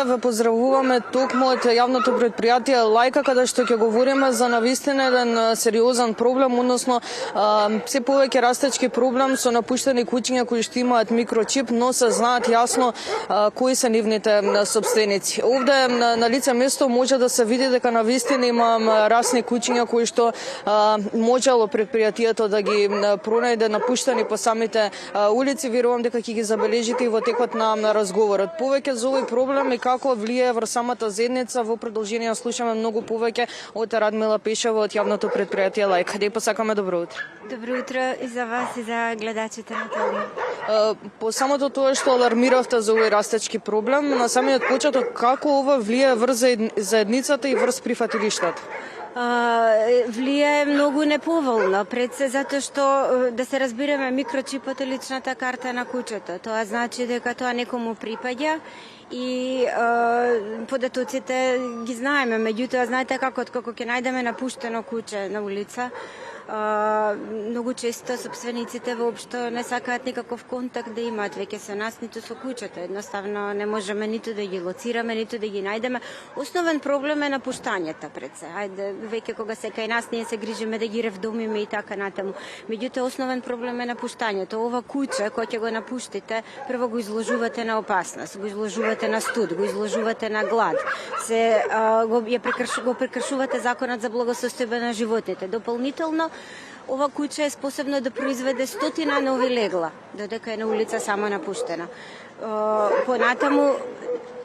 ве поздравуваме токму од јавното предпријатие Лајка, каде што ќе говориме за навистина еден сериозен проблем, односно се повеќе растечки проблем со напуштени куќиња кои што имаат микрочип, но се знаат јасно кои се нивните собственици. Овде на лице место може да се види дека навистина има расни куќиња кои што можело предпријатието да ги пронајде напуштени по самите улици. Верувам дека ќе ги забележите и во текот на разговорот. Повеќе за овој проблем и како влијае врз самата заедница во продолжение слушаме многу повеќе од Радмила Пешева од јавното предпријатие Лајка. Де посакаме добро утро. Добро утро и за вас и за гледачите на ТВ. По самото тоа што алармиравте за овој растечки проблем, на самиот почеток како ова влијае врз заедницата и врз прифатилиштата? Влијае многу неповолно, пред се затоа што, да се разбереме, микрочипот е личната карта на куќето. Тоа значи дека тоа некому припаѓа и податоците ги знаеме. Меѓутоа, знаете како ќе најдеме напуштено куќе на улица, многу често собствениците воопшто не сакаат никаков контакт да имаат веќе со нас, ниту со куќето. Едноставно не можеме ниту да ги лоцираме, ниту да ги најдеме. Основен проблем е напуштањето пред се. Ајде, веќе кога се кај нас, ние се грижиме да ги ревдомиме и така натаму. Меѓутоа, основен проблем е напуштањето. Ова куќе, кој ќе го напуштите, прво го изложувате на опасност, го изложувате на студ, го изложувате на глад. Го прекршувате законот за благосостојба на животните. Дополнително, ова куќе е способно да произведе 100 нови легла, додека е на улица само напуштена. Понатаму,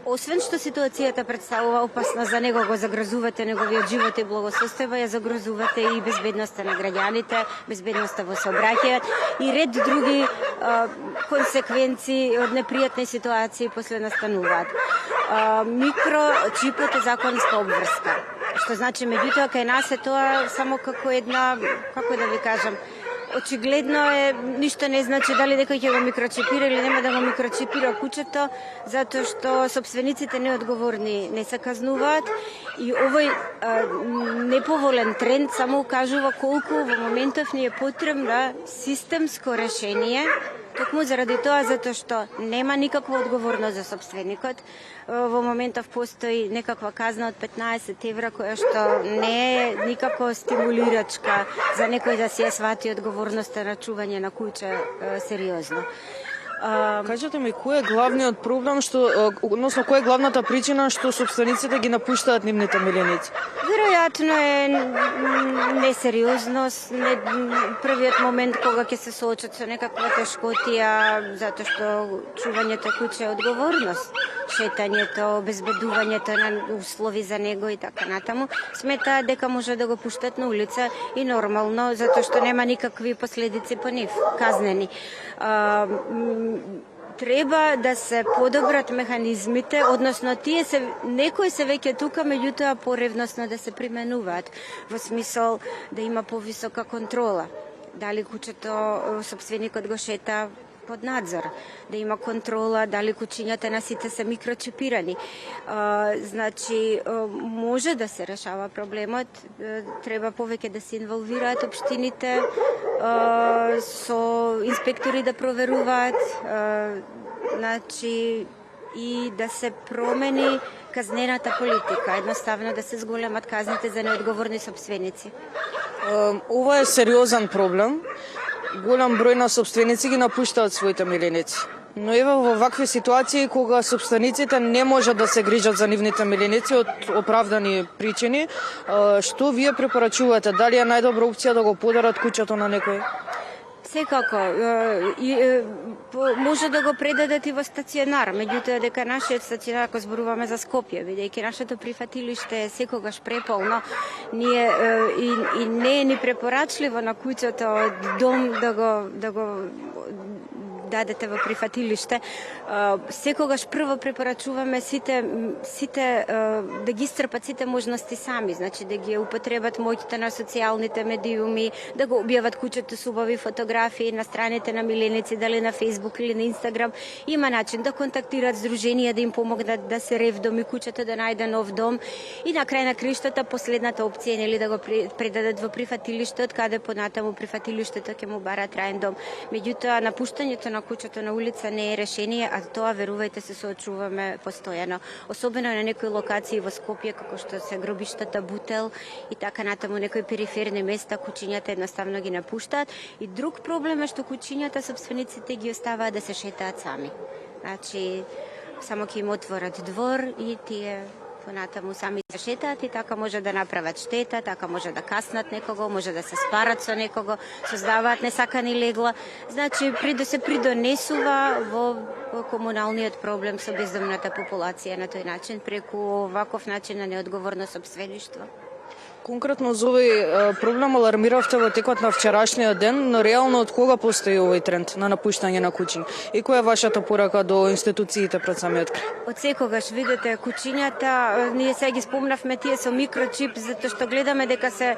освен што ситуацијата представува опасност за него, го загрозувате неговиот живот и благосостојба, ја загрозувате и безбедноста на граѓаните, безбедноста во сообраќајот и ред други консеквенции од непријатни ситуации после настануваат. Микрочипот е законска обврска, што значи меѓутоа кај нас е тоа само како една, како да ви кажам, очигледно е, ништо не значи дали дека ќе го микрочипира или нема да го микрочипира куќето, затоа што собствениците неодговорни не се казнуваат и овој неповолен тренд само укажува колку во моментов ни е потребно системско решение. Токму заради тоа, затоа што нема никаква одговорност за собственикот. Во моментов постои некаква казна од 15 евра, која што не е никако стимулирачка за некој да си ја свати одговорноста на чување на куќа сериозно. Кажете ми, кој е главниот проблем, односно која е главната причина што собствениците ги напуштаат нивните миленици? Веројатно е несериозност, првиот момент кога ќе се соочат со некаква тешкотија, затоа што чувањето куќе е одговорност, шетањето, обезбедувањето на услови за него и така натаму, сметаат дека може да го пуштат на улица и нормално, затоа што нема никакви последици по нив, казнени. Треба да се подобрат механизмите, односно некои се веќе тука, меѓутоа поревносно да се применуваат, во смисол да има повисока контрола. Дали куќето собственикот го шета под надзор, да има контрола, дали куќињата на сите се микрочипирани. Значи, може да се решава проблемот, треба повеќе да се инволвираат општините, со инспектори да проверуваат, значи, и да се промени казнената политика, едноставно да се зголемат казните за неодговорни собственици. Ова е сериозен проблем. Голем број на собственици ги напуштаат своите миленици. Но ева во вакви ситуации кога собствениците не можат да се грижат за нивните миленици од оправдани причини, што вие препорачувате? Дали е најдобра опција да го подарат куќето на некој? Секако, може да го предадат и во стационар, меѓутоа дека нашиот стационар, ако зборуваме за Скопје, бидејќи нашето прифатилиште е секогаш преполно, ние и не е ни препорачливо на куќето од дом да го дадете во прифатилиште, секогаш прво препорачуваме сите да ги истрпат сите можности сами, значи да ги употребат моќта на социјалните медиуми, да го објават куќето со убави фотографии на страните на миленици, дали на Facebook или на Instagram. Има начин да контактираат здруженија, да им помогнат да се ревдоми куќето, да најде нов дом и на крај на криштата последната опција нели да го предадат во прифатилиште, од каде понатаму прифатилиштето ќе му бара траен дом. Меѓутоа напуштањето на куќето на улица не е решение, а тоа, верувајте, се соочуваме постојано. Особено на некои локации во Скопје, како што се гробиштата Бутел и така натаму, некои периферни места, куќињата едноставно ги напуштаат. И друг проблем е што куќињата собствениците ги оставаат да се шетаат сами. Значи, само ќе им отворат двор и тие понатаму сами се шетаат и така може да направат штета, така може да каснат некого, може да се спарат со некого, создаваат несакани легла. Значи, да се придонесува во комуналниот проблем со бездомната популација на тој начин, преку ваков начин на неодговорно сопствеништво. Конкретно за овој проблем алармиравте во текот на вчерашниот ден, но реално од кога постои овој тренд на напуштање на куќи? И која е вашата порака до институциите пред самиот крај? Од секогаш, видите, куќињата, ние сега ги спомнавме тие со микрочип, затоа што гледаме дека се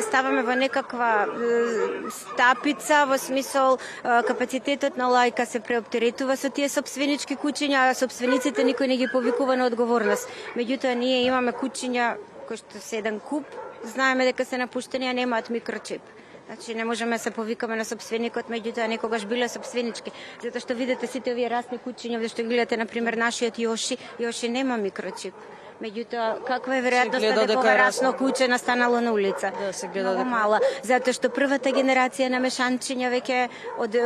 ставаме во некаква стапица, во смисол капацитетот на лајка се преоптеретува со тие сопственички куќиња, а сопствениците никој не ги повикува на одговорност. Меѓутоа, ние имаме куќиња кои што се еден куп, знаеме дека се напуштени, а немаат микрочип. Значи не можеме да се повикаме на сопственикот, меѓутоа некогаш биле сопственички. Затоа што видите сите овие расни куќиња, што гледате на пример нашиот Јоши нема микрочип. Меѓутоа, каква е веројатноста дека ова расно куќе настанало на улица? Да, се гледа Многу мала, затоа што првата генерација на мешанчиња веќе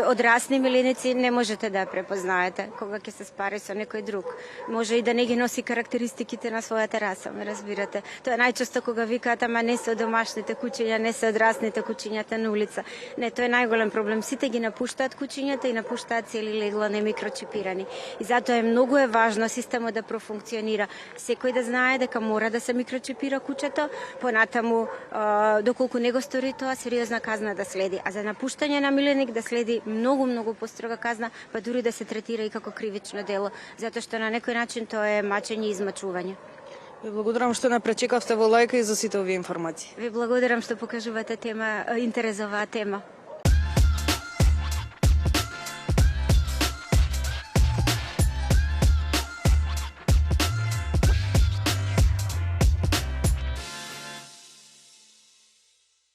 од расни миленици не можете да ја препознаете кога ќе се спари со некој друг. Може и да не ги носи карактеристиките на својата раса, ме разбирате. Тоа е најчесто кога викаат, ама не се од домашните куќиња, не се од расните куќињата на улица. Не, тоа е најголем проблем. Сите ги напуштаат куќињата и напуштаат цели легла немикрочипирани. И затоа е многу важно системот да профункционира. Секој да знае дека мора да се микрочипира куќето, понатаму доколку не го стори тоа, сериозна казна да следи. А за напуштање на миленик да следи многу построга казна, па дури да се третира и како кривично дело, затоа што на некој начин тоа е мачење и измачување. Ви благодарам што не пречекавте во лајка и за сите овие информации. Ви благодарам што покажувате интерес за оваа тема.